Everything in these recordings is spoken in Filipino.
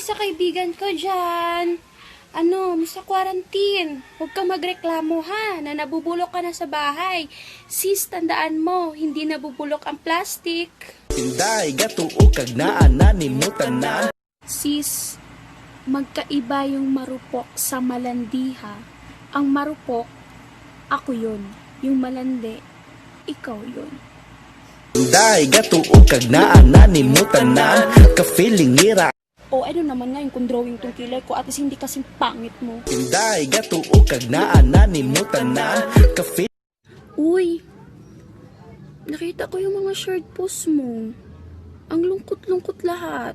sa kaibigan ko dyan? Sa quarantine. Huwag kang magreklamo ha, na nabubulok ka na sa bahay. Sis, tandaan mo, hindi nabubulok ang plastic. Tinday, gatuo kag naana ni mutanan. Sis, magkaiba yung marupok sa malandi ha. Ang marupok, ako yun. Yung malandi, ikaw yun. Tinday, gatuo kag naana ni mutanan. Ka-feeling ira. O ano naman nga yung kung drawing tong kilay ko, at least hindi kasing pangit mo. Tinday, gatuo kag naana ni mutanan. Ka-feeling. Uy, nakita ko yung mga short post mo. Ang lungkot-lungkot lahat.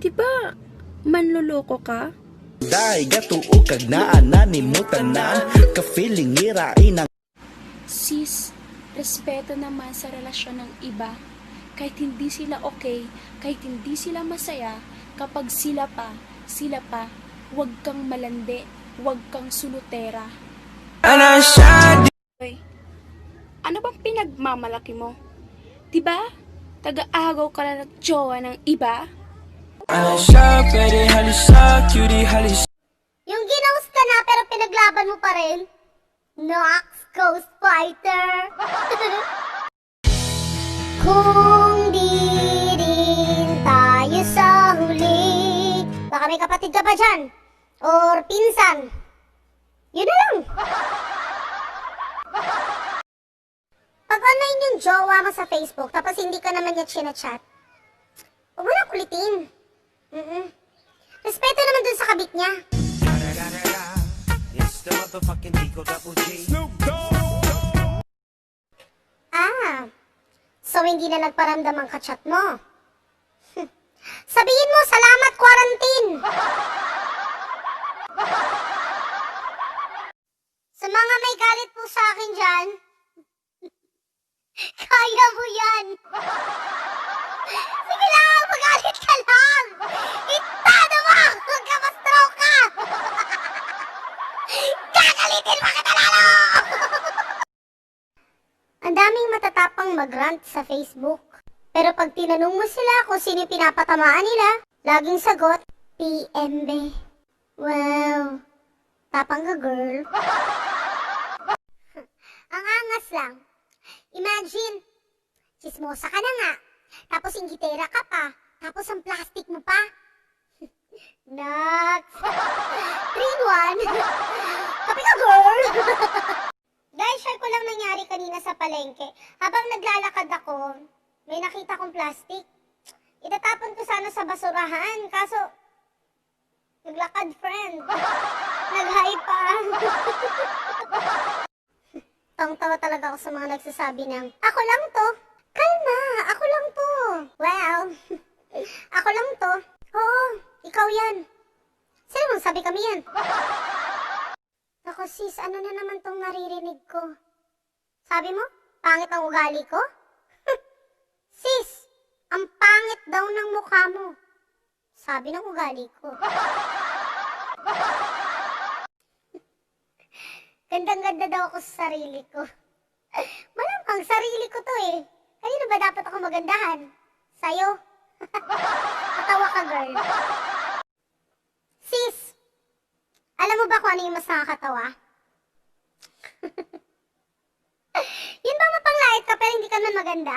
Diba, manloloko ka? Tinday, gatuo kag naana ni mutanan. Ka-feeling ira inang. Sis, respeto naman sa relasyon ng iba. Kahit hindi sila okay, kahit hindi sila masaya, kapag sila pa, huwag kang malandi, huwag kang sulutera. Hoy, ano bang pinagmamalaki mo? Diba? Taga-agaw ka na nag-jowa ng iba? Yung ginaus ka na pero pinaglaban mo pa rin? Nox Ghost Fighter! Kung di rin tayo sa huli, baka may kapatid ka pa dyan, or pinsan, yun na lang. Pag online yung jowa mo sa Facebook, tapos hindi ka naman niya chinachat, huwag mo na kulitin. Respeto naman dun sa kabit niya. So hindi na nagparamdam ang kachat mo. Sabihin mo, salamat quarantine! Sa mga may galit po sa akin dyan, kaya mo yan! Sige lang, magalit ka lang! Itado mo! Huwag ka ma-stroke ka! Gagalitin mo kita lalo! Ang daming matatapang mag-rant sa Facebook. Pero pag tinanong mo sila kung sino yung pinapatamaan nila, laging sagot, PMB. Wow, tapang ka girl. Ang angas lang. Imagine, chismosa ka na nga, tapos inggitera ka pa, tapos ang plastic mo pa. Nuts! 3-in-1. Kapi ka girl! Guys, share ko lang nangyari kanina sa palengke. Habang naglalakad ako, may nakita kong plastic. Itatapon ko sana sa basurahan, kaso naglakad friend. Nag-hi pa. Tawang-tawa talaga ako sa mga nagsasabi ng, ako lang to. Kalma, ako lang to. Well, ako lang to. Oo, ikaw yan. Sino mong sabi kami yan? Ako sis, ano na naman tong naririnig ko? Sabi mo, pangit ang ugali ko? Sis, ang pangit daw ng mukha mo. Sabi ng ugali ko. Gandang-ganda daw ako sa sarili ko. Malamang sarili ko to eh. Kanino ba dapat ako magandahan? Sa'yo? Matawa ka girl. Sis, alam mo ba kung ano yung mas nakakatawa? Yun ba mapanglait ka pero hindi ka man maganda?